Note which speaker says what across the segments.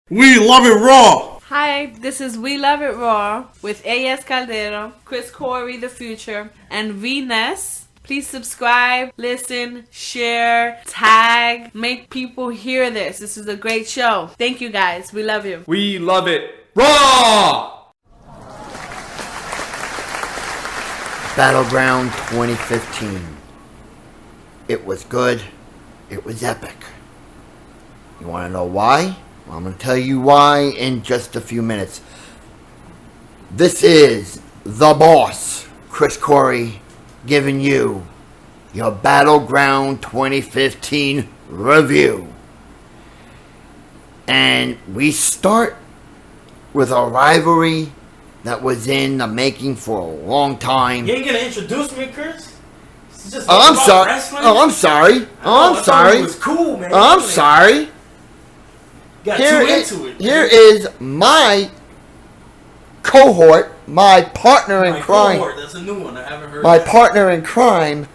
Speaker 1: We love it raw.
Speaker 2: Hi, this is We Love It Raw with A.S. Caldero, Chris Coury, the Future, and V-Ness. Please subscribe, listen, share, tag, make people hear this. This is a great show. Thank you guys. We love you.
Speaker 1: We love it raw.
Speaker 3: BattleGround 2015. It was good. It was epic. You want to know why? Well, I'm going to tell you why in just a few minutes. This is the boss, Chris Coury, giving you your BattleGround 2015 review. And we start with a rivalry that was in the making for a long time.
Speaker 4: You ain't gonna introduce me, Chris?
Speaker 3: I'm sorry. I'm sorry.
Speaker 4: It was cool, man.
Speaker 3: I'm sorry.
Speaker 4: Got too into it.
Speaker 3: Here is my cohort, my partner in crime.
Speaker 4: That's a new one. I haven't heard.
Speaker 3: My partner in crime,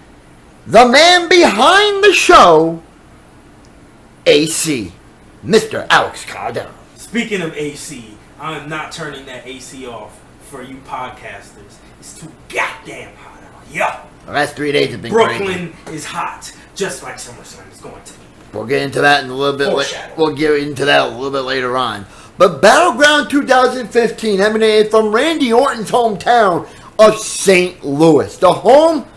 Speaker 3: the man behind the show, AC, Mr. Alex Caldero.
Speaker 4: Speaking of AC, I am not turning that AC off for you podcasters. It's too goddamn hot out here.
Speaker 3: The last 3 days have been
Speaker 4: Brooklyn
Speaker 3: crazy.
Speaker 4: is hot, just like SummerSlam is going to be.
Speaker 3: We'll get into that in a little bit.
Speaker 4: Foreshadow.
Speaker 3: We'll get into that a little bit later on. But BattleGround 2015 emanated from Randy Orton's hometown of St. Louis, the home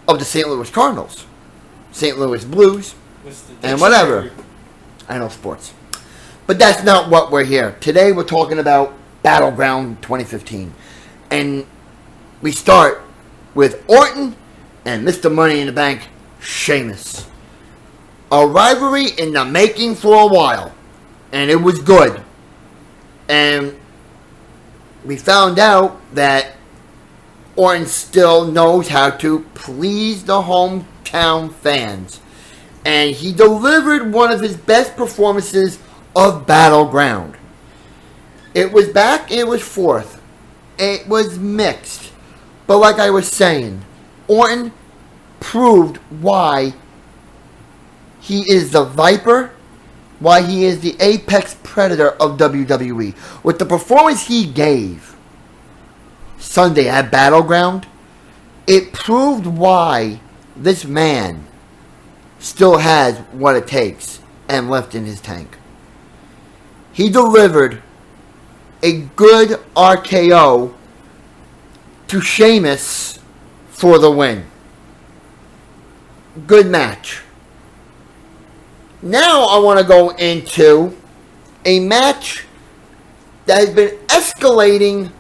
Speaker 3: of the St. Louis Cardinals, St. Louis Blues, and whatever. I know sports. But that's not what we're here. Today we're talking about BattleGround 2015. And we start with Orton and Mr. Money in the Bank, Sheamus. A rivalry in the making for a while. And it was good. And we found out that Orton still knows how to please the hometown fans. And he delivered one of his best performances of BattleGround. It was back, it was forth. It was mixed. But like I was saying, Orton proved why he is the Viper, why he is the apex predator of WWE. With the performance he gave Sunday at BattleGround, it proved why this man still has what it takes and left in his tank. He delivered a good RKO to Sheamus for the win. Good match. Now I want to go into a match that has been escalating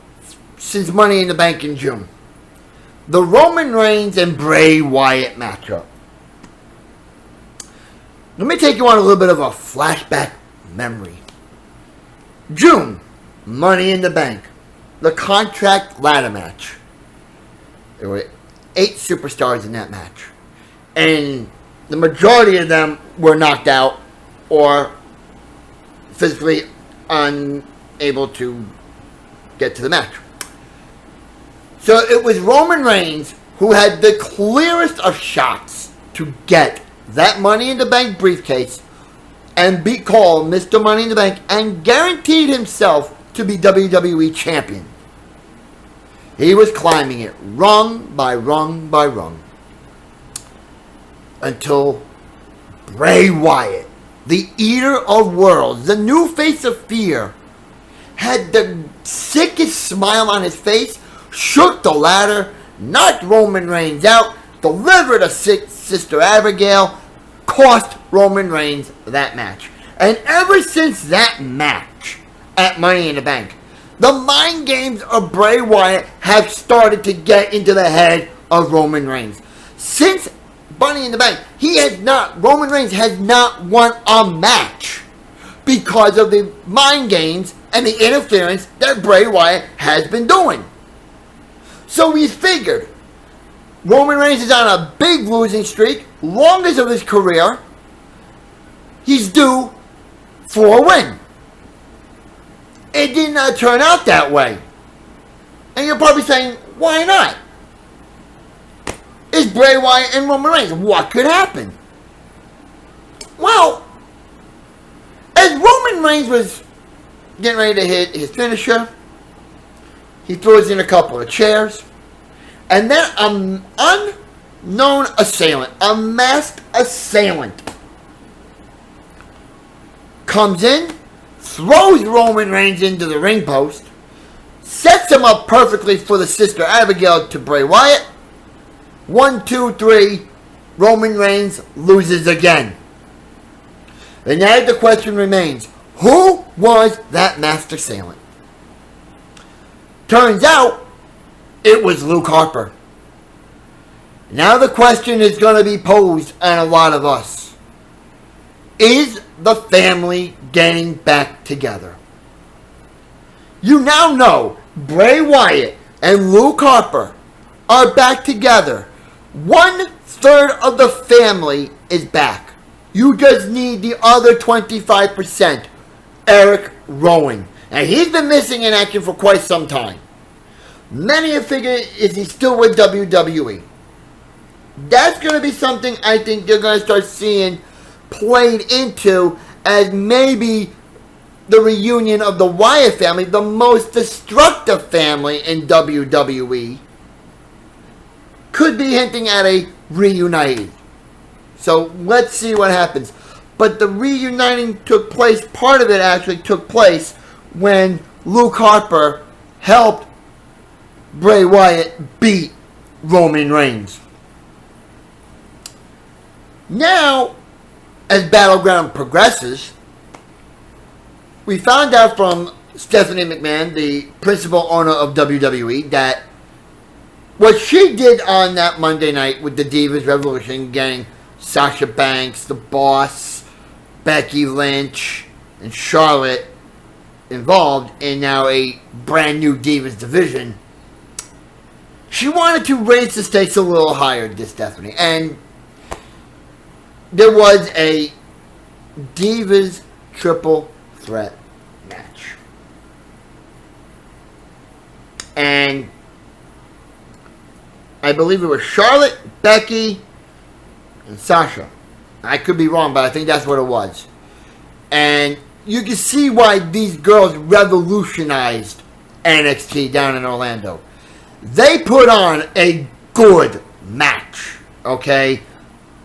Speaker 3: since Money in the Bank in June. The Roman Reigns and Bray Wyatt matchup. Let me take you on a little bit of a flashback memory. June, Money in the Bank, the contract ladder match. There were 8 superstars in that match. And the majority of them were knocked out or physically unable to get to the match. So it was Roman Reigns who had the clearest of shots to get that Money in the Bank briefcase and call Mr. Money in the Bank and guaranteed himself to be WWE Champion. He was climbing it rung by rung by rung. Until Bray Wyatt, the Eater of Worlds, the new face of fear, had the sickest smile on his face, shook the ladder, knocked Roman Reigns out, delivered a sick Sister Abigail, cost Roman Reigns that match. And ever since that match at Money in the Bank, the mind games of Bray Wyatt have started to get into the head of Roman Reigns. Since Money in the Bank, Roman Reigns has not won a match because of the mind games and the interference that Bray Wyatt has been doing. So we figured Roman Reigns is on a big losing streak, longest of his career. He's due for a win. It did not turn out that way. And you're probably saying, why not? It's Bray Wyatt and Roman Reigns. What could happen? Well, as Roman Roman Reigns was getting ready to hit his finisher. He throws in a couple of chairs. And then an unknown assailant, a masked assailant, comes in, throws Roman Reigns into the ring post, sets him up perfectly for the Sister Abigail to Bray Wyatt. 1, 2, 3, Roman Reigns loses again. And now the question remains, who was that masked assailant? Turns out, it was Luke Harper. Now the question is going to be posed on a lot of us. Is the family getting back together? You now know Bray Wyatt and Luke Harper are back together. 1/3 of the family is back. You just need the other 25%, Eric Rowan. And he's been missing in action for quite some time. Many have figured, is he still with WWE? That's going to be something I think you're going to start seeing played into as maybe the reunion of the Wyatt family, the most destructive family in WWE, could be hinting at a reuniting. So let's see what happens. But the reuniting took place, part of it actually took place when Luke Harper helped Bray Wyatt beat Roman Reigns. Now, as BattleGround progresses, we found out from Stephanie McMahon, the principal owner of WWE, that what she did on that Monday night with the Divas Revolution, getting Sasha Banks, The Boss, Becky Lynch, and Charlotte involved in now a brand new Divas division, she wanted to raise the stakes a little higher, this Stephanie. And there was a Divas triple threat match. And I believe it was Charlotte, Becky, and Sasha. I could be wrong, but I think that's what it was. And you can see why these girls revolutionized NXT down in Orlando. They put on a good match, okay?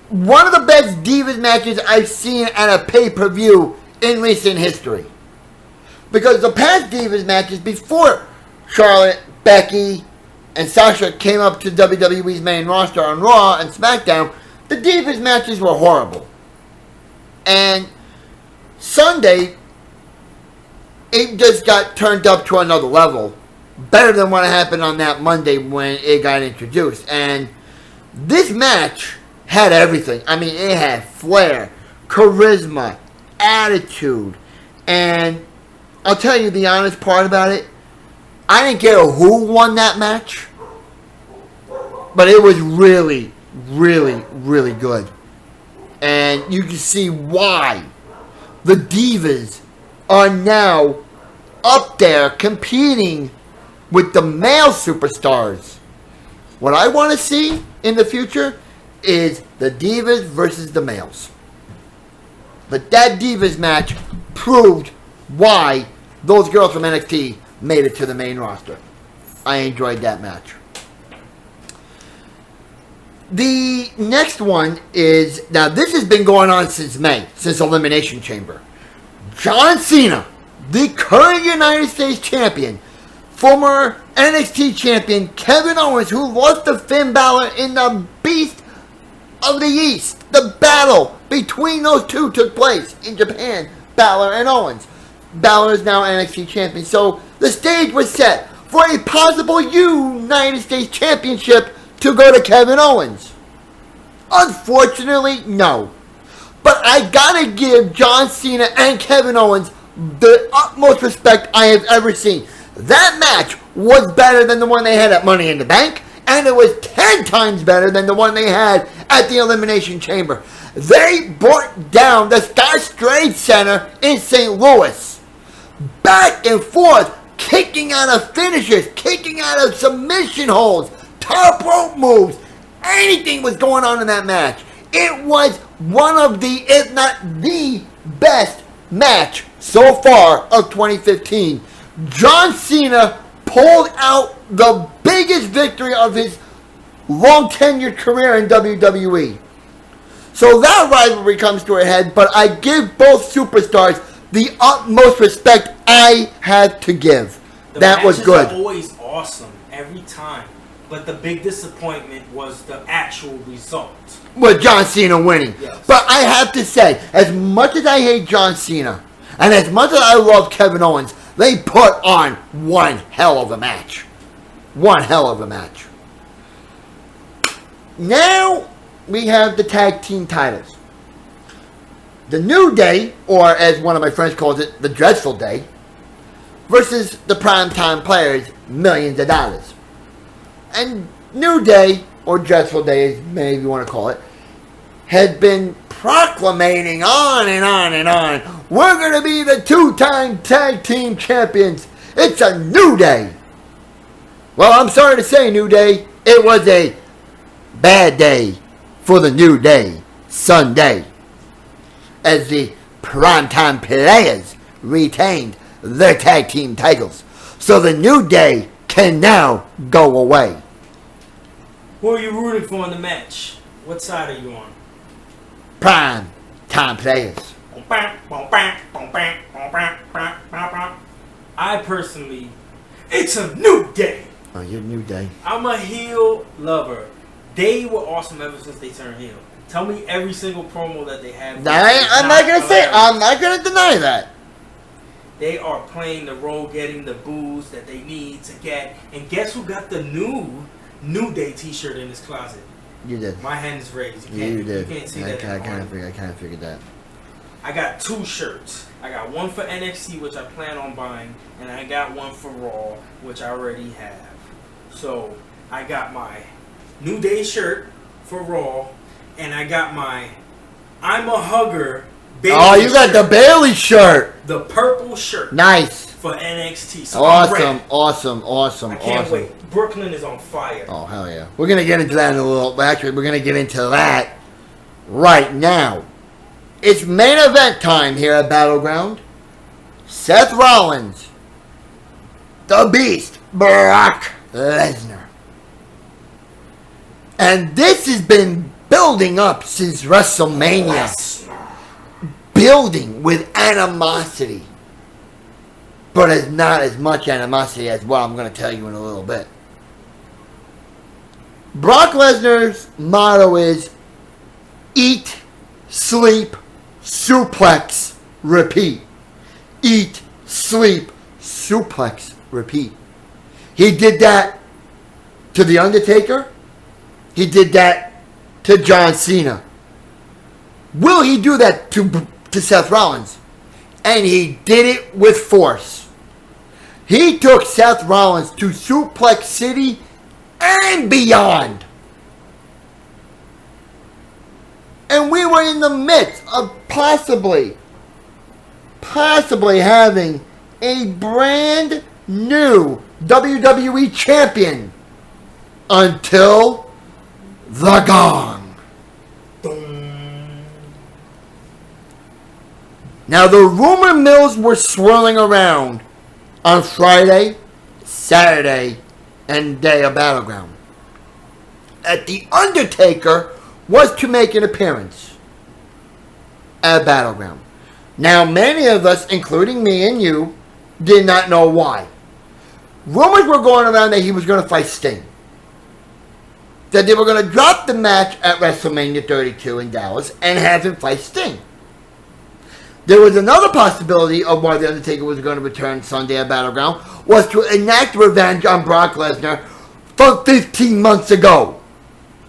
Speaker 3: One of the best Divas matches I've seen at a pay-per-view in recent history. Because the past Divas matches before Charlotte, Becky, and Sasha came up to WWE's main roster on Raw and SmackDown, the Divas matches were horrible. And Sunday, it just got turned up to another level. Better than what happened on that Monday when it got introduced. And this match had everything. I mean, it had flair, charisma, attitude. And I'll tell you the honest part about it. I didn't care who won that match. But it was really, really, really good. And you can see why the Divas are now up there competing with the male superstars. What I want to see in the future is the Divas versus the males. But that Divas match proved why those girls from NXT made it to the main roster. I enjoyed that match. The next one is, now this has been going on since May, since Elimination Chamber. John Cena, the current United States Champion, former NXT Champion Kevin Owens, who lost to Finn Balor in the Beast of the East. The battle between those two took place in Japan, Balor and Owens. Balor is now NXT Champion. So the stage was set for a possible United States Championship to go to Kevin Owens. Unfortunately, no. But I gotta give John Cena and Kevin Owens the utmost respect I have ever seen. That match was better than the one they had at Money in the Bank, and it was 10 times better than the one they had at the Elimination Chamber. They brought down the Scotch Trade Center in St. Louis. Back and forth, kicking out of finishes, kicking out of submission holds, top rope moves. Anything was going on in that match. It was one of the, if not the best match so far of 2015, John Cena pulled out the biggest victory of his long tenured career in WWE. So that rivalry comes to a head, but I give both superstars the utmost respect I had to give. That was good.
Speaker 4: The matches are always awesome every time, but the big disappointment was the actual result.
Speaker 3: With John Cena winning.
Speaker 4: Yes.
Speaker 3: But I have to say, as much as I hate John Cena, and as much as I love Kevin Owens, they put on one hell of a match. One hell of a match. Now we have the tag team titles. The New Day, or as one of my friends calls it, the Dreadful Day, versus the Primetime Players, Millions of Dollars. And New Day, or Dreadful Day as many of you want to call it, had been proclamating on and on and on, we're going to be the 2-time tag team champions. It's a new day. Well, I'm sorry to say, New Day, it was a bad day for the New Day Sunday, as the Primetime Players retained their tag team titles. So the New Day can now go away.
Speaker 4: Who are you rooting for in the match? What side are you on?
Speaker 3: Prime Time Players.
Speaker 4: I personally, it's a new day.
Speaker 3: Oh, you're New Day.
Speaker 4: I'm a heel lover. They were awesome ever since they turned heel. Tell me every single promo that they have.
Speaker 3: I'm not gonna say. I'm not gonna deny that.
Speaker 4: They are playing the role, getting the boos that they need to get. And guess who got the New Day T-shirt in his closet?
Speaker 3: You did.
Speaker 4: My hand is raised.
Speaker 3: You did.
Speaker 4: You can't see
Speaker 3: I
Speaker 4: that.
Speaker 3: kind of figured that.
Speaker 4: I got 2 shirts. I got one for NXT, which I plan on buying, and I got one for Raw, which I already have. So I got my New Day shirt for Raw, and I got my I'm a Hugger Bailey
Speaker 3: Oh, you got
Speaker 4: shirt.
Speaker 3: the Bailey shirt.
Speaker 4: The purple shirt.
Speaker 3: Nice.
Speaker 4: For NXT. So I'm ready.
Speaker 3: Awesome.
Speaker 4: I can't wait. Brooklyn is on fire.
Speaker 3: Oh, hell yeah. We're going to get into that in a little... Actually, we're going to get into that right now. It's main event time here at BattleGround. Seth Rollins. The Beast. Brock Lesnar. And this has been building up since WrestleMania. Building with animosity. But it's not as much animosity as what I'm going to tell you in a little bit. Brock Lesnar's motto is eat, sleep, suplex, repeat. Eat, sleep, suplex, repeat. He did that to The Undertaker. He did that to John Cena. Will he do that to Seth Rollins? And he did it with force. He took Seth Rollins to Suplex City and beyond. And we were in the midst of possibly having a brand new WWE champion until the gong. Now the rumor mills were swirling around on Friday, Saturday, and day of BattleGround that The Undertaker was to make an appearance at BattleGround. Now many of us, including me and you, did not know why. Rumors were going around that he was going to fight Sting. That they were going to drop the match at WrestleMania 32 in Dallas and have him fight Sting. There was another possibility of why The Undertaker was going to return Sunday at BattleGround, was to enact revenge on Brock Lesnar from 15 months ago.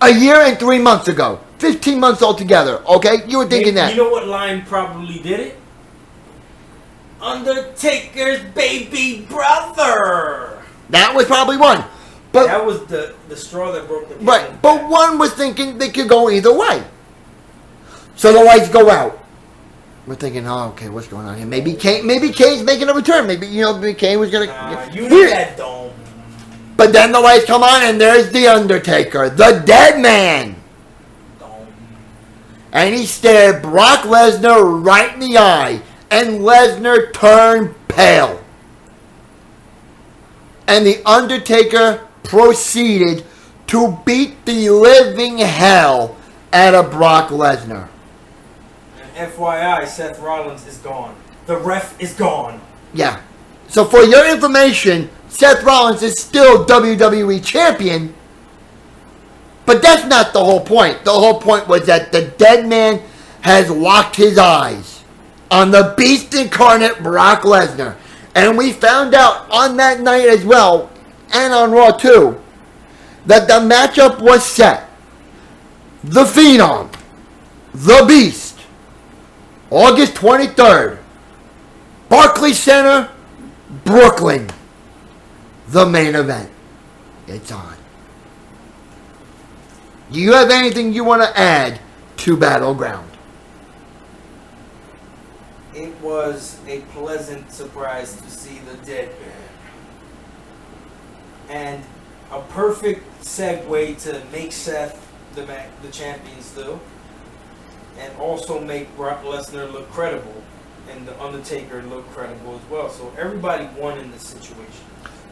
Speaker 3: A year and 3 months ago. 15 months altogether, okay? You were thinking that.
Speaker 4: You know what line probably did it? Undertaker's baby brother.
Speaker 3: That was probably one. But
Speaker 4: that was the straw that broke the camel's
Speaker 3: right, but
Speaker 4: back.
Speaker 3: one was thinking they could go either way. So the lights go out. We're thinking, oh, okay, what's going on here? Maybe Kane's making a return. Maybe Kane was gonna.
Speaker 4: You need that dome.
Speaker 3: But then the lights come on, and there's the Undertaker, the dead man,
Speaker 4: Dome.
Speaker 3: and he stared Brock Lesnar right in the eye and Lesnar turned pale. And The Undertaker proceeded to beat the living hell out of Brock Lesnar.
Speaker 4: And FYI, Seth Rollins is gone. The ref is gone.
Speaker 3: Yeah. So for your information, Seth Rollins is still WWE champion, but that's not the whole point. The whole point was that the dead man has locked his eyes on the beast incarnate Brock Lesnar. And we found out on that night as well, and on Raw too, that the matchup was set. The Phenom, the Beast, August 23rd, Barclays Center, Brooklyn. The main event. It's on. Do you have anything you want to add to BattleGround?
Speaker 4: It was a pleasant surprise to see the dead man. And a perfect segue to make Seth the champion still. And also make Brock Lesnar look credible. And The Undertaker look credible as well. So everybody won in this situation.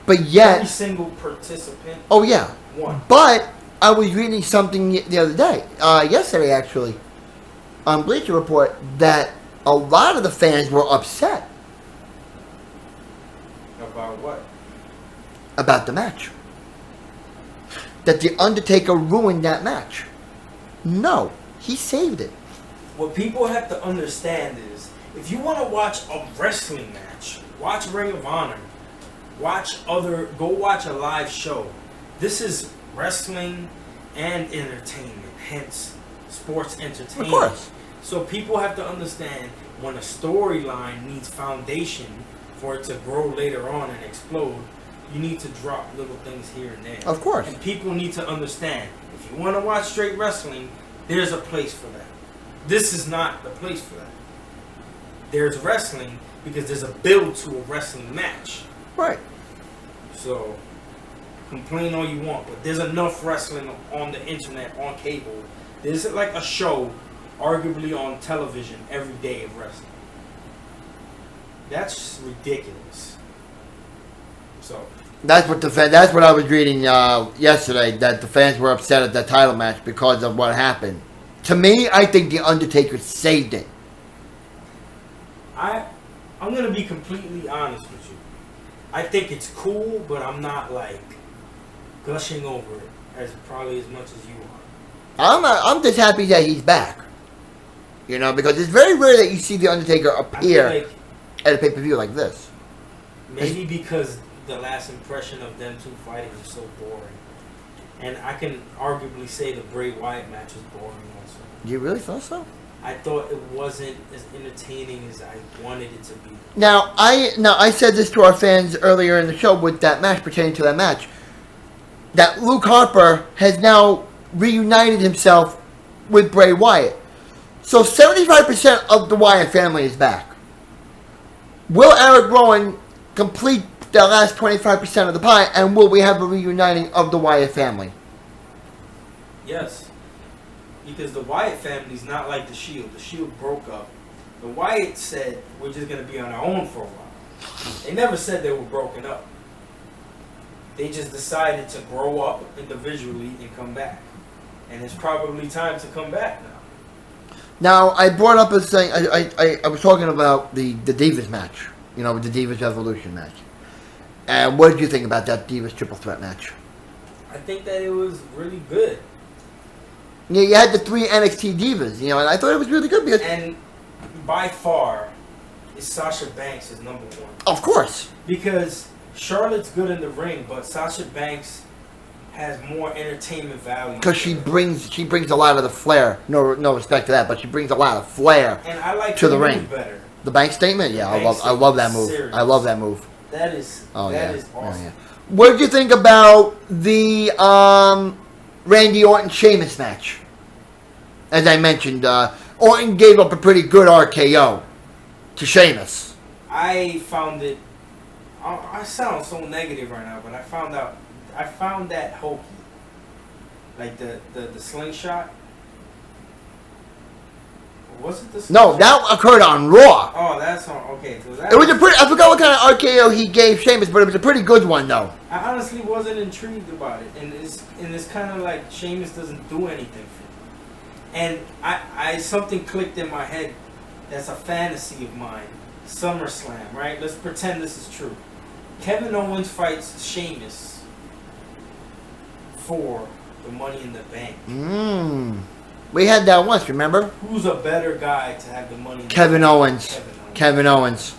Speaker 3: But yet...
Speaker 4: Every single participant
Speaker 3: won. But I was reading something the other day. Yesterday, actually. On Bleacher Report, that a lot of the fans were upset.
Speaker 4: About what?
Speaker 3: About the match. That The Undertaker ruined that match. No. He saved it.
Speaker 4: What people have to understand is, if you want to watch a wrestling match, watch Ring of Honor, go watch a live show. This is wrestling and entertainment, hence sports entertainment.
Speaker 3: Of course.
Speaker 4: So people have to understand, when a storyline needs foundation for it to grow later on and explode, you need to drop little things here and there.
Speaker 3: Of course.
Speaker 4: And people need to understand, if you want to watch straight wrestling, there's a place for that. This is not the place for that. There's wrestling because there's a build to a wrestling match.
Speaker 3: Right.
Speaker 4: So, complain all you want, but there's enough wrestling on the internet, on cable. There's like a show, arguably on television, every day of wrestling. That's ridiculous. So,
Speaker 3: That's what I was reading yesterday, that the fans were upset at that title match because of what happened. To me, I think The Undertaker saved it.
Speaker 4: I'm going to be completely honest with you. I think it's cool, but I'm not like gushing over it as much as you are.
Speaker 3: I'm just happy that he's back. You know, because it's very rare that you see The Undertaker appear at a pay-per-view like this.
Speaker 4: Maybe because the last impression of them two fighting was so boring. And I can arguably say the Bray Wyatt match was boring also.
Speaker 3: You really thought so?
Speaker 4: I thought it wasn't as entertaining as I wanted it to be.
Speaker 3: Now I said this to our fans earlier in the show with that match, pertaining to that match, that Luke Harper has now reunited himself with Bray Wyatt. So 75% of the Wyatt family is back. Will Eric Rowan complete the last 25% of the pie, and will we have a reuniting of the Wyatt family?
Speaker 4: Yes. Because the Wyatt family's not like the Shield. The Shield broke up. The Wyatt said, we're just going to be on our own for a while. They never said they were broken up. They just decided to grow up individually and come back. And it's probably time to come back now.
Speaker 3: Now, I brought up a thing, I was talking about the Divas match. You know, the Divas Evolution match. And what did you think about that Divas Triple Threat match?
Speaker 4: I think that it was really good.
Speaker 3: Yeah, you had the 3 NXT Divas, you know, and I thought it was really good because...
Speaker 4: And by far, Sasha Banks is number one.
Speaker 3: Of course.
Speaker 4: Because Charlotte's good in the ring, but Sasha Banks has more entertainment value.
Speaker 3: Because she brings a lot of the flair. No respect to that, but she brings a lot of flair
Speaker 4: and I like
Speaker 3: to the ring.
Speaker 4: Better.
Speaker 3: The bank statement? Yeah, I love that move.
Speaker 4: Serious.
Speaker 3: I love that move.
Speaker 4: That is awesome.
Speaker 3: Yeah. What did you think about the Randy Orton Sheamus match? As I mentioned, Orton gave up a pretty good RKO to Sheamus.
Speaker 4: I found it. I sound so negative right now, but I found that hokey. Like the slingshot. Was it the?
Speaker 3: No, that occurred on Raw.
Speaker 4: Oh, that's on. Okay, so that.
Speaker 3: It was a pretty. I forgot what kind of RKO he gave Sheamus, but it was a pretty good one though.
Speaker 4: I honestly wasn't intrigued about it, and it's kind of like Sheamus doesn't do anything for me. And I something clicked in my head. That's a fantasy of mine. SummerSlam, right? Let's pretend this is true. Kevin Owens fights Sheamus for the Money in the Bank.
Speaker 3: We had that once, remember?
Speaker 4: Who's a better guy to have the money?
Speaker 3: Kevin Owens. Kevin Owens.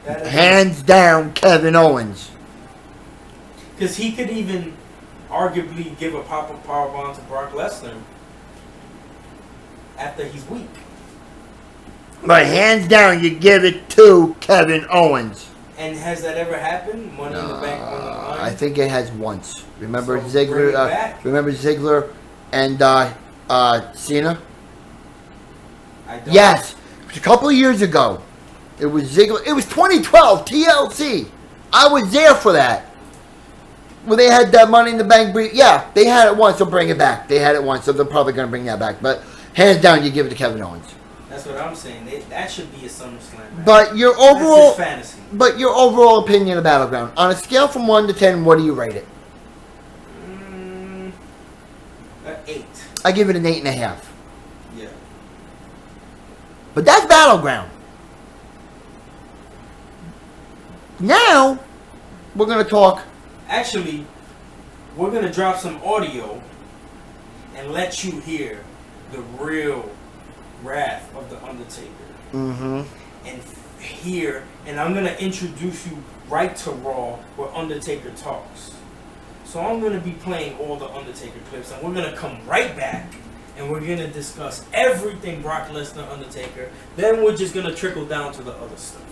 Speaker 3: Hands down, Kevin Owens.
Speaker 4: Because he could even arguably give a pop-up powerbomb to Brock Lesnar after he's weak.
Speaker 3: But hands down, you give it to Kevin Owens.
Speaker 4: And has that ever happened? Money in the Bank on the line?
Speaker 3: I think it has once. Remember
Speaker 4: So bring it
Speaker 3: Ziggler?
Speaker 4: back.
Speaker 3: Remember Ziggler and Cena?
Speaker 4: I don't.
Speaker 3: Yes, it was a couple of years ago. It was Ziggler. It was 2012 TLC. I was there for that. Well, they had that Money in the Bank brief. Yeah, they had it once. They'll bring it back. They had it once, so they're probably going to bring that back. But hands down, you give it to Kevin Owens.
Speaker 4: That's what I'm saying. That should be a SummerSlam match.
Speaker 3: But your
Speaker 4: That's
Speaker 3: overall
Speaker 4: just fantasy.
Speaker 3: But your overall opinion of BattleGround, on a scale from 1 to 10, what do you rate it?
Speaker 4: 8.
Speaker 3: I give it an 8.5.
Speaker 4: Yeah.
Speaker 3: But that's BattleGround. Now, we're going to talk.
Speaker 4: Actually, we're going to drop some audio and let you hear the real wrath of the Undertaker. And hear, and I'm going to introduce you right to Raw where Undertaker talks. So I'm going to be playing all the Undertaker clips, and we're going to come right back and we're going to discuss everything Brock Lesnar, Undertaker. Then we're just going to trickle down to the other stuff.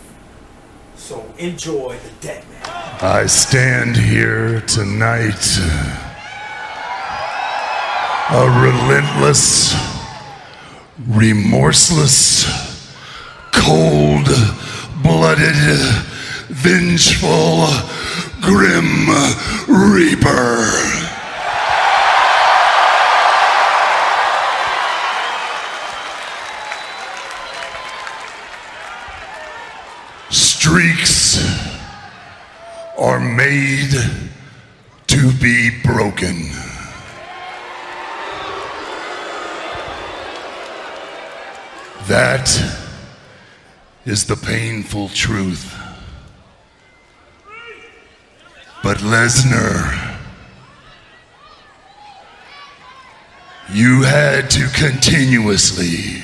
Speaker 4: So enjoy the Dead Man.
Speaker 5: I stand here tonight, a relentless, remorseless, cold-blooded, vengeful, grim reaper. Streaks are made to be broken. That is the painful truth. But Lesnar, you had to continuously,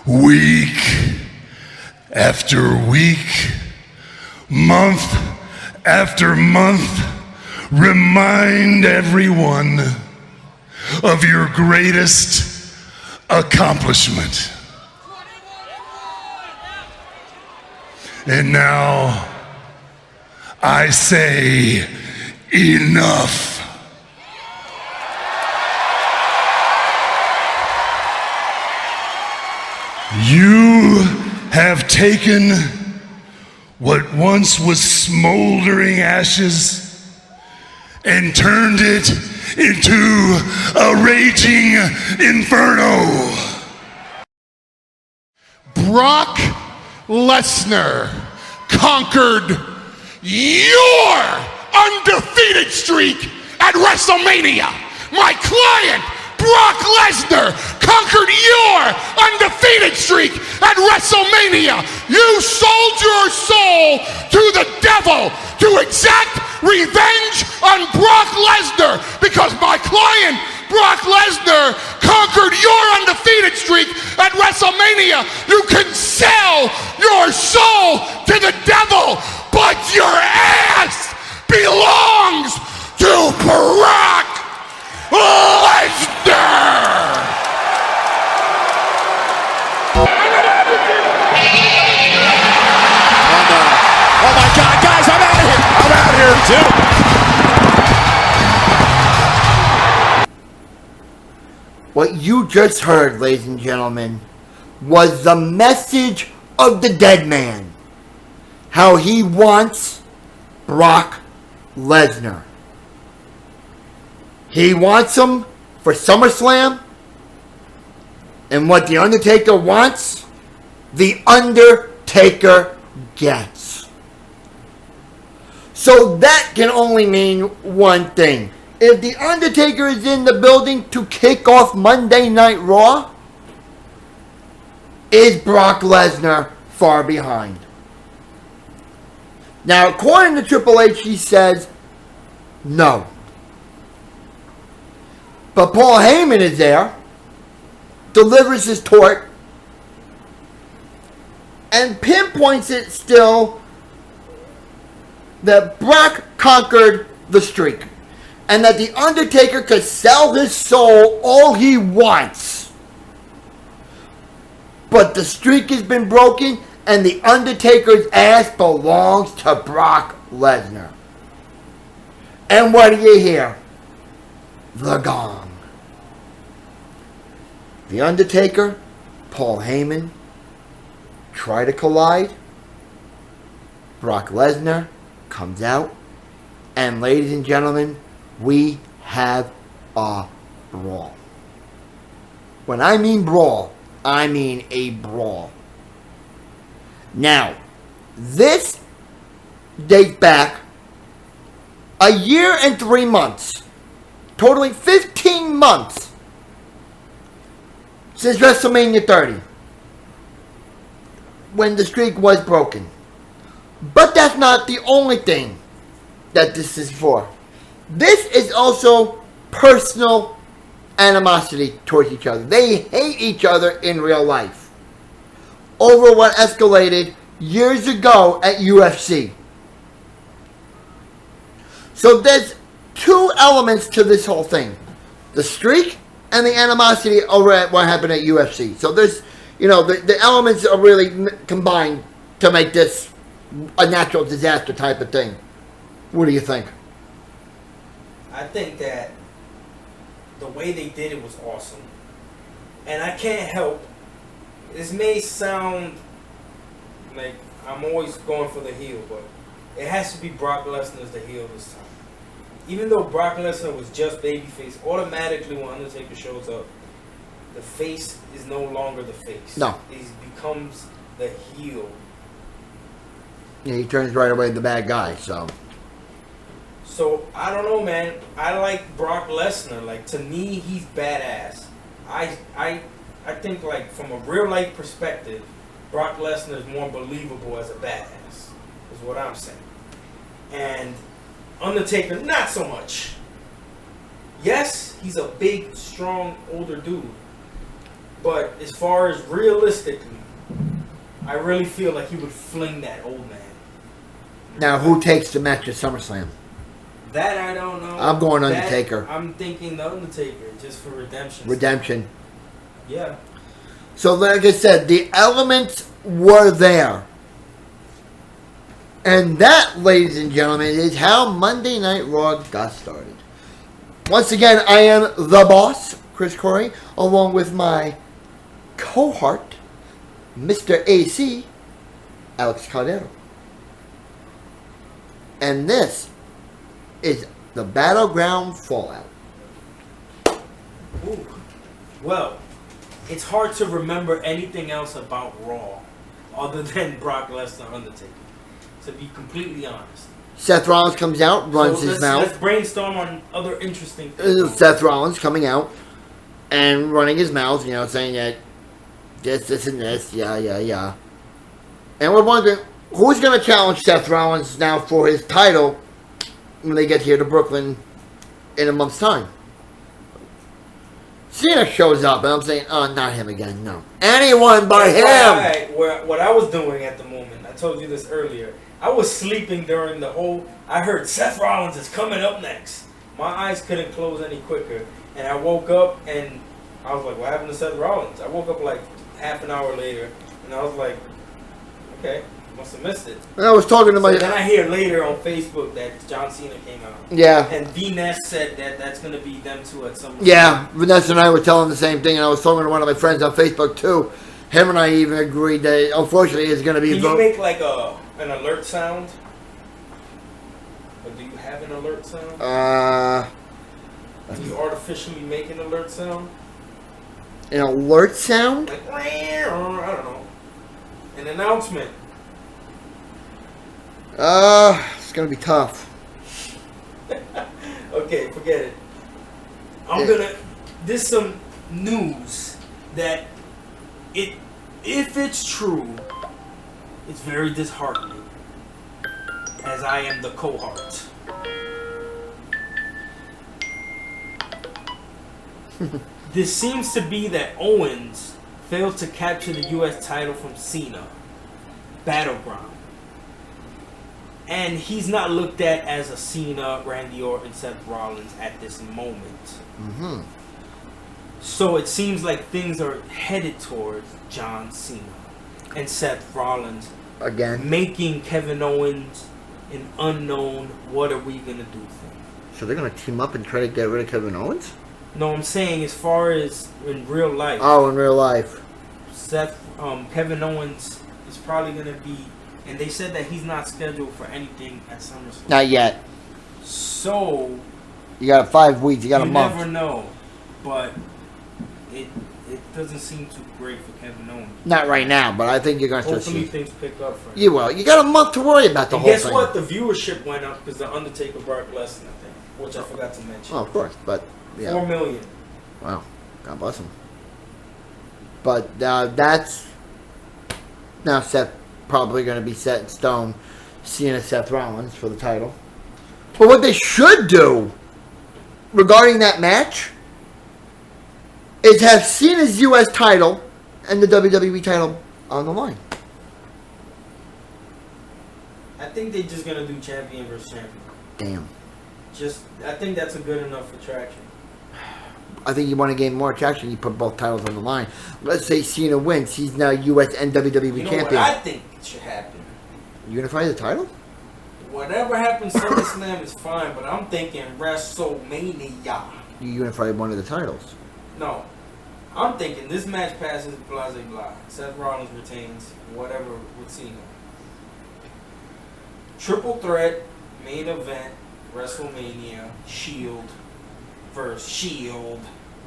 Speaker 5: week after week, month after month, remind everyone of your greatest accomplishment. And now I say enough. You have taken what once was smoldering ashes and turned it into a raging inferno.
Speaker 6: Brock Lesnar conquered your undefeated streak at WrestleMania. My client, Brock Lesnar, conquered your undefeated streak at WrestleMania. You sold your soul to the devil to exact revenge on Brock Lesnar because my client, Brock Lesnar, conquered your undefeated streak at WrestleMania. You can sell your soul to the devil, but your ass belongs to Brock Lesnar.
Speaker 7: Oh my God, guys, I'm out of here. I'm out of here too.
Speaker 3: What you just heard, ladies and gentlemen, was the message of the Dead Man. How he wants Brock Lesnar. He wants him for SummerSlam. And what The Undertaker wants, The Undertaker gets. So that can only mean one thing. If The Undertaker is in the building to kick off Monday Night Raw, is Brock Lesnar far behind? Now, according to Triple H, he says no. But Paul Heyman is there, delivers his tort, and pinpoints it still that Brock conquered the streak. And that The Undertaker could sell his soul all he wants. But the streak has been broken, and The Undertaker's ass belongs to Brock Lesnar. And what do you hear? The gong. The Undertaker, Paul Heyman, try to collide. Brock Lesnar comes out. And ladies and gentlemen, we have a brawl. When I mean brawl, I mean a brawl. Now, this dates back a year and 3 months, totaling 15 months since WrestleMania 30, when the streak was broken. But that's not the only thing that this is for. This is also personal animosity towards each other. They hate each other in real life over what escalated years ago at UFC. So there's two elements to this whole thing. The streak and the animosity over at what happened at UFC. So there's, the elements are really combined to make this a natural disaster type of thing. What do you think?
Speaker 4: I think that the way they did it was awesome. And I can't help, this may sound like I'm always going for the heel, but it has to be Brock Lesnar's the heel this time. Even though Brock Lesnar was just babyface, automatically when Undertaker shows up, the face is no longer the face.
Speaker 3: No.
Speaker 4: He becomes the heel.
Speaker 3: Yeah, he turns right away the bad guy, so.
Speaker 4: So, I don't know, man. I like Brock Lesnar. Like, to me, he's badass. I think, like, from a real-life perspective, Brock Lesnar is more believable as a badass, is what I'm saying. And Undertaker, not so much. Yes, he's a big, strong, older dude. But as far as realistically, I really feel like he would fling that old man.
Speaker 3: Now, who takes the match at SummerSlam?
Speaker 4: That I don't know.
Speaker 3: I'm going Undertaker.
Speaker 4: I'm thinking the Undertaker, just for redemption.
Speaker 3: Redemption.
Speaker 4: Yeah.
Speaker 3: So, like I said, the elements were there. And that, ladies and gentlemen, is how Monday Night Raw got started. Once again, I am the boss, Chris Coury, along with my cohort, Mr. AC, Alex Caldero. And this is the BattleGround Fallout.
Speaker 4: Ooh. Well, it's hard to remember anything else about Raw other than Brock Lesnar Undertaker, to be completely honest.
Speaker 3: Seth Rollins comes out, runs his mouth.
Speaker 4: Let's brainstorm on other interesting things.
Speaker 3: Seth Rollins coming out and running his mouth, saying that this, and this, yeah. And we're wondering, who's going to challenge Seth Rollins now for his title when they get here to Brooklyn in a month's time? Cena shows up, and I'm saying, oh, not him again, no. Anyone but him!
Speaker 4: Right. What I was doing at the moment, I told you this earlier, I was sleeping during the whole, I heard Seth Rollins is coming up next. My eyes couldn't close any quicker, and I woke up, and I was like, what happened to Seth Rollins? I woke up like half an hour later, and I was like, okay, must have missed it.
Speaker 3: And I was talking to my...
Speaker 4: Then I hear later on Facebook that John Cena came out.
Speaker 3: Yeah.
Speaker 4: And V-Ness said that that's going to be them two at some...
Speaker 3: Yeah, Vanessa and I were telling the same thing, and I was talking to one of my friends on Facebook, too. Him and I even agreed that, unfortunately, it's going to be...
Speaker 4: Can you make, like, an alert sound? Or do you have an alert sound? Can you artificially make an alert sound?
Speaker 3: An alert sound?
Speaker 4: Like, I don't know. An announcement.
Speaker 3: It's gonna be tough.
Speaker 4: Okay, forget it. There's some news that if it's true, it's very disheartening. As I am the cohort. This seems to be that Owens failed to capture the U.S. title from Cena. BattleGround. And he's not looked at as a Cena, Randy Orton, Seth Rollins at this moment.
Speaker 3: Mm-hmm.
Speaker 4: So it seems like things are headed towards John Cena and Seth Rollins.
Speaker 3: Again.
Speaker 4: Making Kevin Owens an unknown, what are we going to do thing.
Speaker 3: So they're going to team up and try to get rid of Kevin Owens?
Speaker 4: No, I'm saying as far as in real life.
Speaker 3: Oh, in real life.
Speaker 4: Kevin Owens is probably going to be, and they said that he's not scheduled for anything at SummerSlam.
Speaker 3: Not yet.
Speaker 4: So
Speaker 3: you got 5 weeks. You got a month.
Speaker 4: You never know, but it doesn't seem too great for Kevin Owens.
Speaker 3: Not right now, but I think you're going to start
Speaker 4: Hopefully
Speaker 3: seeing.
Speaker 4: things pick up for him.
Speaker 3: You will. You got a month to worry about the whole thing.
Speaker 4: Guess what? The viewership went up because the Undertaker Brock Lesnar thing, which I forgot to mention.
Speaker 3: Oh, of course, but yeah.
Speaker 4: 4 million.
Speaker 3: Wow, God bless him. But that's now probably going to be set in stone. Cena, Seth Rollins for the title. But what they should do regarding that match is have Cena's U.S. title and the WWE title on the line.
Speaker 4: I think they're just gonna do champion versus champion.
Speaker 3: Damn.
Speaker 4: I think that's a good enough attraction.
Speaker 3: I think you want to gain more attraction, you put both titles on the line. Let's say Cena wins. He's now U.S. and WWE
Speaker 4: you know
Speaker 3: champion.
Speaker 4: What I think should happen.
Speaker 3: Unify the title?
Speaker 4: Whatever happens SummerSlam is fine, but I'm thinking WrestleMania.
Speaker 3: You unify one of the titles.
Speaker 4: No. I'm thinking this match passes blah blah blah. Seth Rollins retains whatever with Cena. Triple threat, main event, WrestleMania, Shield versus Shield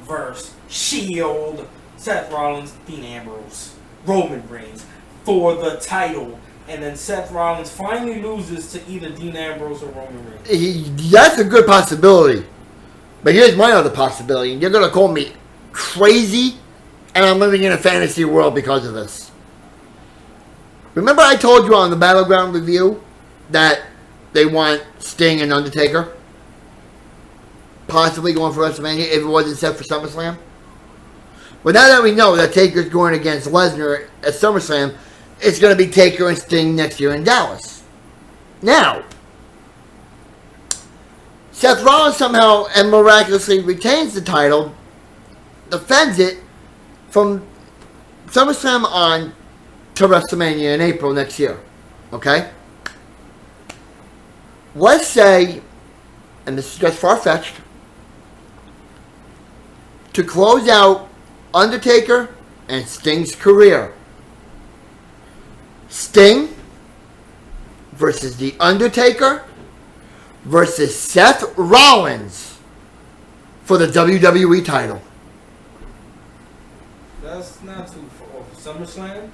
Speaker 4: versus Shield. Seth Rollins, Dean Ambrose, Roman Reigns for the title. And then Seth Rollins finally loses to either Dean Ambrose or Roman Reigns.
Speaker 3: That's a good possibility. But here's my other possibility. And you're going to call me crazy, and I'm living in a fantasy world because of this. Remember I told you on the BattleGround review that they want Sting and Undertaker possibly going for WrestleMania if it wasn't set for SummerSlam? Well, now that we know that Taker's going against Lesnar at SummerSlam, it's going to be Taker and Sting next year in Dallas. Now, Seth Rollins somehow and miraculously retains the title, defends it from SummerSlam on to WrestleMania in April next year. Okay? Let's say, and this is just far-fetched, to close out Undertaker and Sting's career. Sting versus The Undertaker versus Seth Rollins for the WWE title.
Speaker 4: That's not too far. SummerSlam?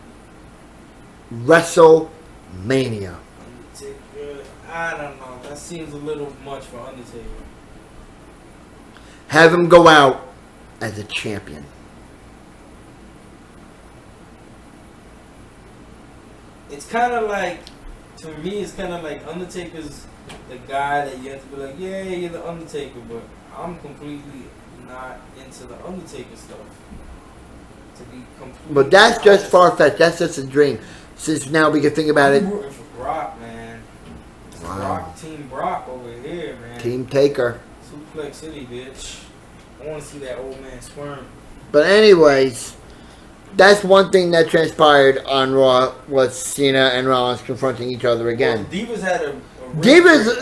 Speaker 3: WrestleMania.
Speaker 4: Undertaker, I don't know. That seems a little much for Undertaker.
Speaker 3: Have him go out as a champion.
Speaker 4: It's kind of like, to me, it's kind of like Undertaker's the guy that you have to be like, yeah, you're the Undertaker, but I'm completely not into the Undertaker stuff. To be completely
Speaker 3: But that's just
Speaker 4: honest.
Speaker 3: far-fetched. That's just a dream. Since now we can think about it.
Speaker 4: I'm rooting for Brock, man.
Speaker 3: Wow.
Speaker 4: Brock, Team Brock over here, man.
Speaker 3: Team Taker.
Speaker 4: Suplex City, bitch. I want to see that old man squirm.
Speaker 3: But anyways, that's one thing that transpired on Raw was Cena and Rollins confronting each other again.
Speaker 4: Well, Divas had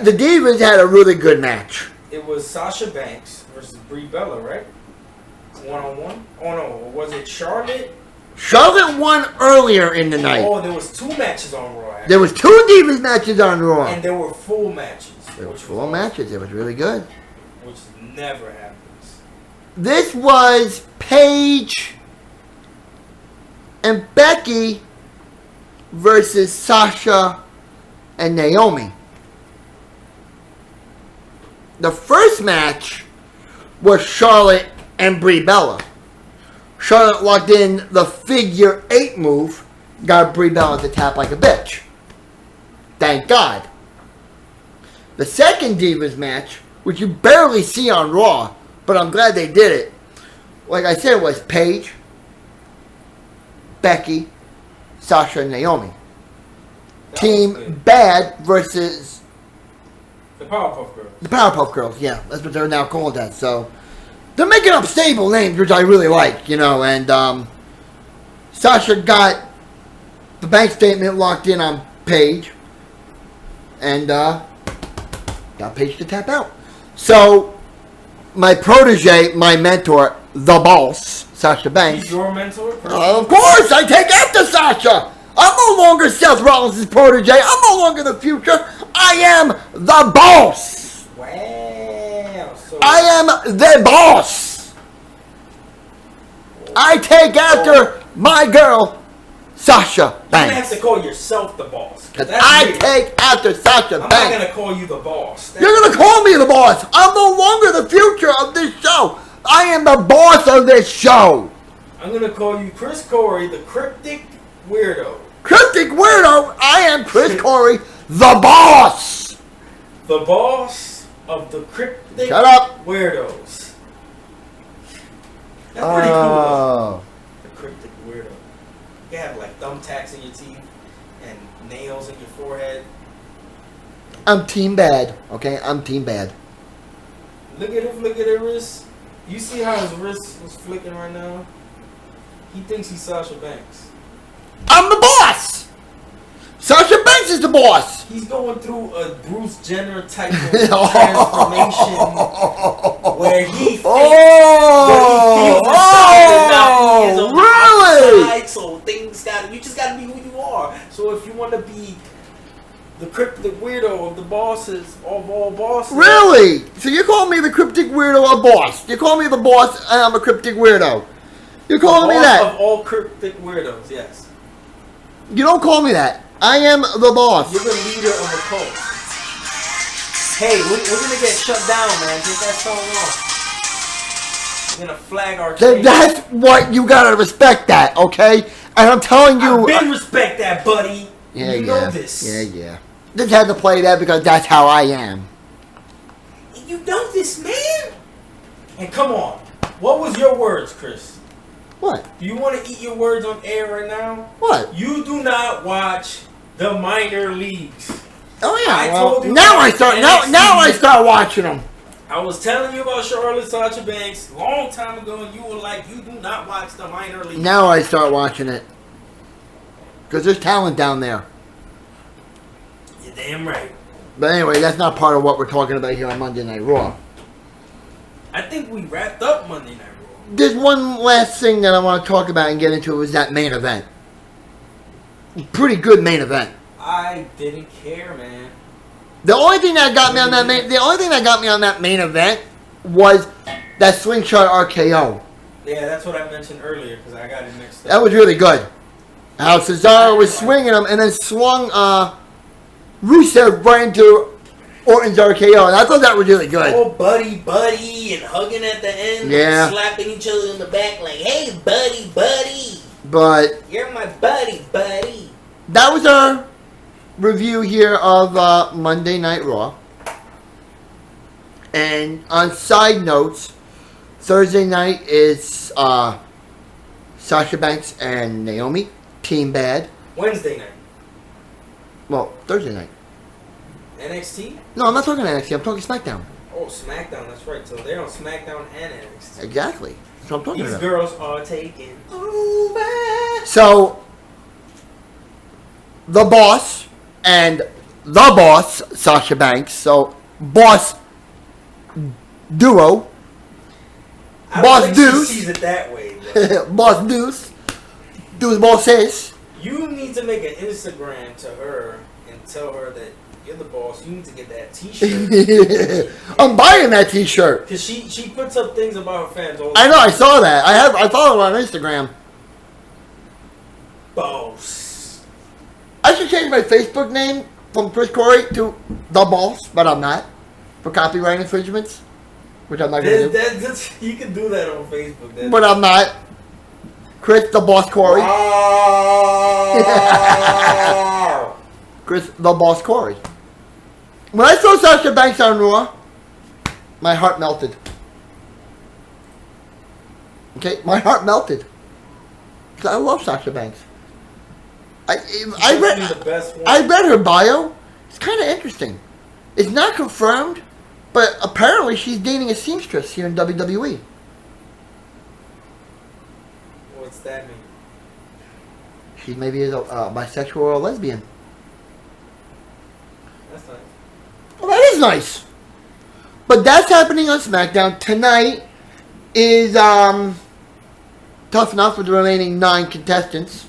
Speaker 3: The Divas had a really good match.
Speaker 4: It was Sasha Banks versus Brie Bella, right? 1-on-1? Oh no, was it Charlotte?
Speaker 3: Charlotte won earlier in the night.
Speaker 4: Oh, there was 2 matches on Raw. Actually.
Speaker 3: There was 2 Divas matches on Raw.
Speaker 4: And there were full matches.
Speaker 3: There was full matches. It was really good.
Speaker 4: Which never happens.
Speaker 3: this was Paige and Becky versus Sasha and Naomi. The first match was Charlotte and Brie Bella. Charlotte locked in the figure 8 move, got Brie Bella to tap like a bitch. Thank God. The second Divas match, which you barely see on Raw, but I'm glad they did it, like I said, was Paige, Becky, Sasha, and Naomi. Team Bad versus
Speaker 4: The Powerpuff Girls.
Speaker 3: the Powerpuff Girls. Yeah, that's what they're now called that. So they're making up stable names, which I really like, you know. And Sasha got the bank statement locked in on Paige, and got Paige to tap out. So my protege, my mentor, the boss, Sasha Banks.
Speaker 4: He's your mentor?
Speaker 3: Of course, I take after Sasha. I'm no longer Seth Rollins' protege. I'm no longer the future. I am the boss.
Speaker 4: Wow. So
Speaker 3: I am the boss. I take after my girl, Sasha
Speaker 4: you have
Speaker 3: Banks.
Speaker 4: to call yourself the boss.
Speaker 3: Because
Speaker 4: That's
Speaker 3: I
Speaker 4: weird.
Speaker 3: take after Sasha
Speaker 4: I'm not
Speaker 3: Banks.
Speaker 4: gonna call you the boss.
Speaker 3: You're going to call me the boss. I'm no longer the future of this show. I am the boss of this show.
Speaker 4: I'm gonna call you Chris Corey, the cryptic weirdo.
Speaker 3: Cryptic weirdo, I am Chris Corey, the boss.
Speaker 4: The boss of the cryptic
Speaker 3: Shut up.
Speaker 4: weirdos. That's pretty cool.
Speaker 3: Oh.
Speaker 4: The cryptic weirdo. You have like thumbtacks in your teeth and nails in your forehead.
Speaker 3: I'm team bad, okay? I'm team bad.
Speaker 4: Look at her wrist. You see how his wrist was flicking right now? He thinks he's Sasha Banks.
Speaker 3: I'm the boss. Sasha Banks is the boss.
Speaker 4: He's going through a Bruce Jenner type of transformation where he thinks
Speaker 3: Really?
Speaker 4: so things you just gotta be who you are. So if you want to be the cryptic weirdo of the bosses of all bosses,
Speaker 3: Really? So you call me the cryptic weirdo of boss. You call me the boss and I'm a cryptic weirdo. You're calling me
Speaker 4: boss
Speaker 3: that.
Speaker 4: of all cryptic weirdos, yes.
Speaker 3: You don't call me that. I am the boss.
Speaker 4: You're the leader of a cult. Hey, we're gonna get shut down, man. Take that song off. We're gonna flag our case.
Speaker 3: That's what you gotta respect that, okay? And I'm telling you.
Speaker 4: I've been respect that, buddy.
Speaker 3: Yeah,
Speaker 4: you know this.
Speaker 3: Yeah. Just had to play that because that's how I am.
Speaker 4: You know this, man. And come on, what was your words, Chris?
Speaker 3: What?
Speaker 4: Do you want to eat your words on air right now?
Speaker 3: What?
Speaker 4: You do not watch the minor leagues.
Speaker 3: Oh yeah.
Speaker 4: I
Speaker 3: well,
Speaker 4: told you
Speaker 3: now
Speaker 4: about
Speaker 3: I start.
Speaker 4: NXT.
Speaker 3: Now I start watching them.
Speaker 4: I was telling you about Charlotte Sasha Banks a long time ago, and you were like, you do not watch the minor leagues.
Speaker 3: Now I start watching it because there's talent down there.
Speaker 4: You're damn right.
Speaker 3: But anyway, that's not part of what we're talking about here on Monday Night Raw.
Speaker 4: I think we wrapped up Monday Night Raw.
Speaker 3: There's one last thing that I want to talk about and get into was that main event. Pretty good main event.
Speaker 4: I didn't care, man.
Speaker 3: The only thing that got me on that main event was that slingshot RKO.
Speaker 4: Yeah, that's what I mentioned earlier because I got it mixed up.
Speaker 3: That was really good. How Cesaro was swinging him and then swung Rusev right into Orton's RKO, and I thought that was really good.
Speaker 4: Oh, buddy, and hugging at the end.
Speaker 3: Yeah.
Speaker 4: Slapping each other in the back like, hey, buddy.
Speaker 3: But
Speaker 4: You're my buddy.
Speaker 3: that was our review here of Monday Night Raw. And on side notes, Thursday night is Sasha Banks and Naomi, Team Bad.
Speaker 4: Wednesday night.
Speaker 3: Well, Thursday night.
Speaker 4: NXT?
Speaker 3: No, I'm not talking NXT. I'm talking SmackDown.
Speaker 4: Oh, SmackDown. That's right. So they're on SmackDown and NXT.
Speaker 3: Exactly. That's what I'm talking
Speaker 4: These
Speaker 3: about.
Speaker 4: girls are taking over.
Speaker 3: So, the boss and the boss, Sasha Banks. So, boss duo.
Speaker 4: I
Speaker 3: Boss
Speaker 4: don't think
Speaker 3: Deuce.
Speaker 4: she sees it that way. Though.
Speaker 3: Boss Deuce. Deuce bosses.
Speaker 4: You need to make an Instagram to her and and tell her that you're the boss. You need to get that T-shirt.
Speaker 3: I'm buying that T-shirt.
Speaker 4: Because she puts up things about her fans all the
Speaker 3: I know. I
Speaker 4: time.
Speaker 3: saw that. I follow her on Instagram.
Speaker 4: Boss.
Speaker 3: I should change my Facebook name from Chris Coury to The Boss, but I'm not. For copyright infringements, which I'm not going to do.
Speaker 4: You can do that on Facebook.
Speaker 3: But I'm not. Chris The Boss Coury. Chris The Boss Coury. When I saw Sasha Banks on Raw, my heart melted. Okay, my heart melted. 'Cause I love Sasha Banks. I
Speaker 4: the best one.
Speaker 3: read her bio. It's kind of interesting. It's not confirmed, but apparently she's dating a seamstress here in WWE.
Speaker 4: What's that mean?
Speaker 3: She maybe is a bisexual or a lesbian.
Speaker 4: That's nice.
Speaker 3: Well, that is nice. But that's happening on SmackDown. Tonight is Tough Enough with the remaining 9 contestants.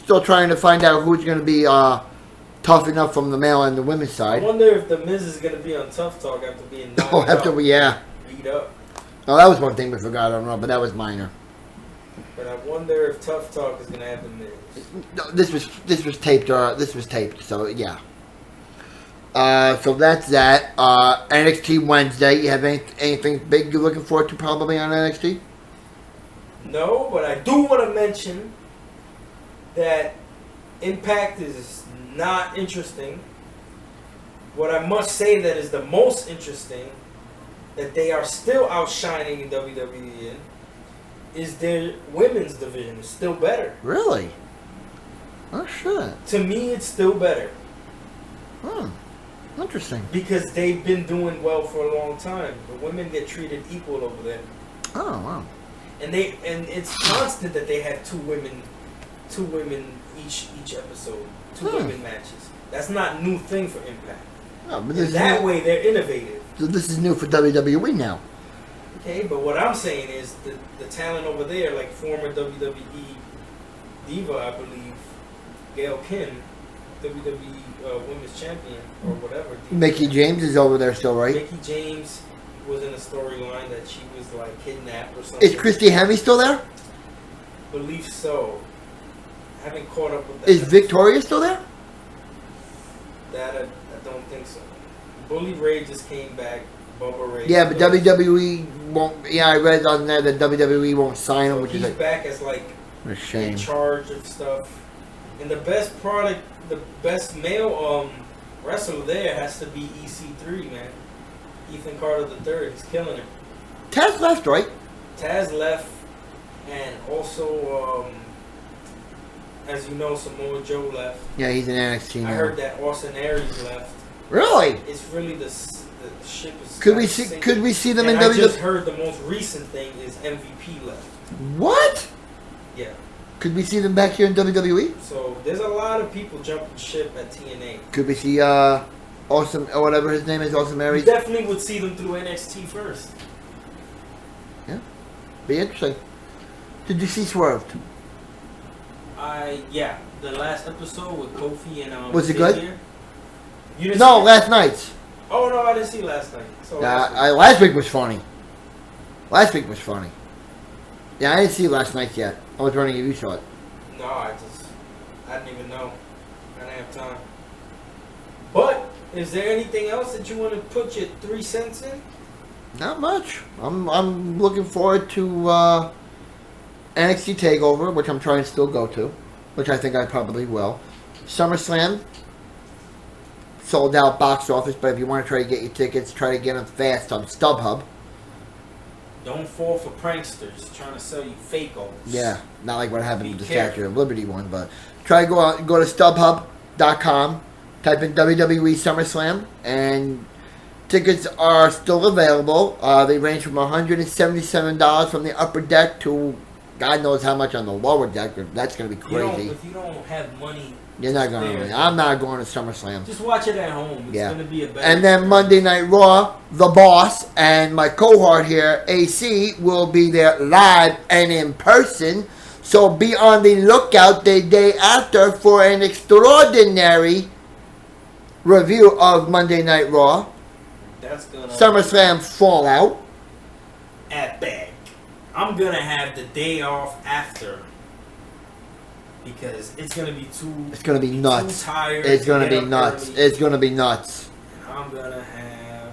Speaker 3: Still trying to find out who's going to be tough enough from the male and the women's
Speaker 4: I
Speaker 3: side.
Speaker 4: wonder if the Miz is going to be on Tough Talk after being knocked
Speaker 3: Oh, after
Speaker 4: out,
Speaker 3: yeah.
Speaker 4: beat up.
Speaker 3: Oh, that was one thing we forgot on Raw, but that was minor.
Speaker 4: But I wonder if Tough Talk is going to have the Miz.
Speaker 3: No, this was taped. This was taped. So yeah. So that's that. NXT Wednesday. You have anything big you're looking forward to probably on NXT?
Speaker 4: No, but I do want to mention that Impact is not interesting. What I must say that is the most interesting, that they are still outshining in WWE in, is their women's division is still better.
Speaker 3: Really? Oh shit.
Speaker 4: To me, it's still better.
Speaker 3: Interesting.
Speaker 4: Because they've been doing well for a long time. The women get treated equal over there.
Speaker 3: Oh wow.
Speaker 4: And it's constant that they have two women each episode, two women matches. That's not a new thing for Impact.
Speaker 3: Oh, but this
Speaker 4: That way they're innovative.
Speaker 3: So this is new for WWE now.
Speaker 4: Okay, but what I'm saying is the talent over there, like former WWE diva, I believe, Gail Kim, WWE Women's Champion or whatever.
Speaker 3: Mickey James is over there still, right?
Speaker 4: Mickey James was in a storyline that she was like kidnapped or something.
Speaker 3: Is Christy Hemme still there?
Speaker 4: Believe so. I haven't caught up with that.
Speaker 3: Is Victoria still there?
Speaker 4: That I don't think so. Bully Ray just came back. Bubba Ray.
Speaker 3: Yeah, but WWE won't. Yeah, I read on there that WWE won't sign him,
Speaker 4: So
Speaker 3: which
Speaker 4: he's
Speaker 3: is
Speaker 4: back as like
Speaker 3: a shame.
Speaker 4: in charge of stuff. And the best product, the best male wrestler there has to be EC3, man. Ethan Carter III. He's killing it.
Speaker 3: Taz left, right?
Speaker 4: Taz left, and also, as you know, Samoa Joe left.
Speaker 3: Yeah, he's in NXT now.
Speaker 4: I heard that Austin Aries left.
Speaker 3: Really?
Speaker 4: It's really the ship is.
Speaker 3: Could we see them in
Speaker 4: I just
Speaker 3: WWE?
Speaker 4: heard the most recent thing is MVP left.
Speaker 3: What?
Speaker 4: Yeah.
Speaker 3: Could we see them back here in WWE?
Speaker 4: So there's a lot of people jumping ship at TNA.
Speaker 3: Could we see Awesome or whatever his name is, Awesome
Speaker 4: We
Speaker 3: Aries?
Speaker 4: definitely would see them through NXT first.
Speaker 3: Yeah, be interesting. Did you see Swerved?
Speaker 4: Yeah, the last episode with Kofi and
Speaker 3: Was it good?
Speaker 4: Xavier. You didn't
Speaker 3: No,
Speaker 4: see it?
Speaker 3: last night's.
Speaker 4: Oh no, I didn't see last night. So
Speaker 3: Last week was funny. Last week was funny. Yeah, I didn't see last night yet. I was wondering if you saw it.
Speaker 4: No, I didn't even know. I didn't have time. But is there anything else that you want to put your 3 cents in?
Speaker 3: Not much. I'm looking forward to NXT TakeOver, which I'm trying to still go to, which I think I probably will. SummerSlam, sold out box office, but if you want to try to get your tickets, try to get them fast on StubHub.
Speaker 4: Don't fall for pranksters trying to sell you fake overs.
Speaker 3: Yeah, not like what happened
Speaker 4: Be
Speaker 3: with the
Speaker 4: careful.
Speaker 3: Statue of Liberty one, but try to go to StubHub.com, type in WWE SummerSlam, and tickets are still available. They range from $177 from the upper deck to God knows how much on the lower deck. That's going to be crazy.
Speaker 4: If you don't have money,
Speaker 3: You're not going to. I'm not going to SummerSlam.
Speaker 4: just watch it at home. It's
Speaker 3: Yeah.
Speaker 4: going to be a better
Speaker 3: And then
Speaker 4: experience.
Speaker 3: Monday Night Raw, The Boss and my cohort here, AC, will be there live and in person. So be on the lookout the day after for an extraordinary review of Monday Night Raw,
Speaker 4: That's gonna
Speaker 3: SummerSlam Fallout.
Speaker 4: Epic. I'm gonna have the day off after because it's gonna be too.
Speaker 3: It's gonna be nuts.
Speaker 4: Too tired.
Speaker 3: It's gonna
Speaker 4: to
Speaker 3: be
Speaker 4: get up
Speaker 3: nuts.
Speaker 4: early.
Speaker 3: It's gonna be nuts.
Speaker 4: And I'm gonna have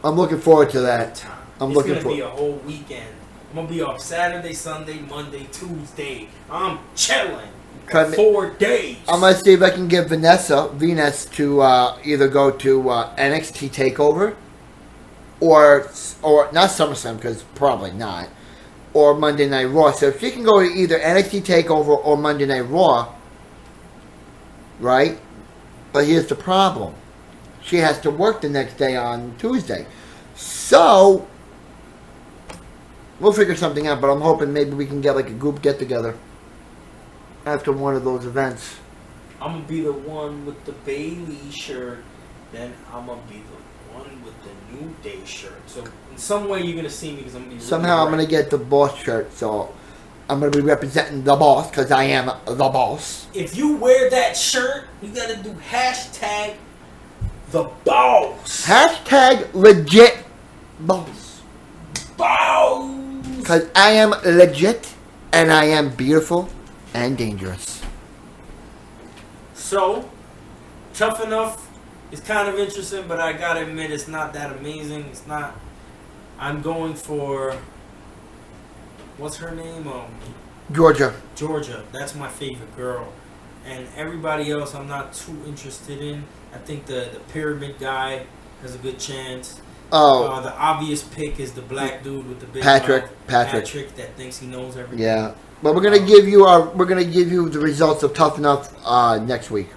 Speaker 3: I'm looking forward to that.
Speaker 4: time.
Speaker 3: I'm
Speaker 4: It's
Speaker 3: looking
Speaker 4: gonna be
Speaker 3: for.
Speaker 4: a whole weekend. I'm gonna be off Saturday, Sunday, Monday, Tuesday. I'm chilling.
Speaker 3: Cut me-
Speaker 4: 4 days.
Speaker 3: I'm gonna see if I can get Venus to either go to NXT Takeover or not SummerSlam because probably not, or Monday Night Raw. So if she can go to either NXT Takeover or Monday Night Raw, right? But here's the problem: she has to work the next day on Tuesday. So we'll figure something out. But I'm hoping maybe we can get like a group get together after one of those events.
Speaker 4: I'm gonna be the one with the Bailey shirt. Then I'm gonna be the one with the New Day shirt. So in some way you're gonna see me because I'm gonna be.
Speaker 3: Somehow I'm gonna get the boss shirt, so I'm gonna be representing the boss because I am the boss.
Speaker 4: If you wear that shirt, you gotta do hashtag the boss.
Speaker 3: Hashtag legit boss.
Speaker 4: Boss.
Speaker 3: Because I am legit and I am beautiful and dangerous.
Speaker 4: So, Tough Enough is kind of interesting, but I gotta admit it's not that amazing. It's not. I'm going for. What's her name?
Speaker 3: Georgia.
Speaker 4: Georgia. That's my favorite girl. And everybody else I'm not too interested in. I think the pyramid guy has a good chance.
Speaker 3: Oh,
Speaker 4: The obvious pick is the black dude with the big
Speaker 3: Patrick.
Speaker 4: mouth.
Speaker 3: Patrick.
Speaker 4: Patrick that thinks he knows everything.
Speaker 3: Yeah. But we're gonna give you the results of Tough Enough next week.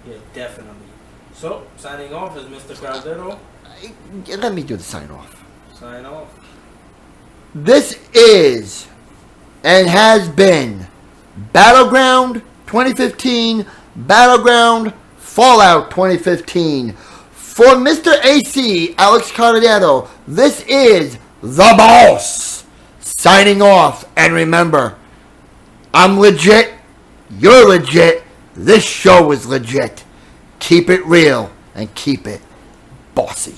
Speaker 4: Yeah, definitely. So, signing off is Mr. Caldero.
Speaker 3: Let me do the sign off.
Speaker 4: Sign off.
Speaker 3: This is and has been BattleGround 2015, BattleGround Fallout 2015. For Mr. AC, Alex Caldero, this is the boss signing off. And remember, I'm legit, you're legit, this show is legit. Keep it real and keep it bossy.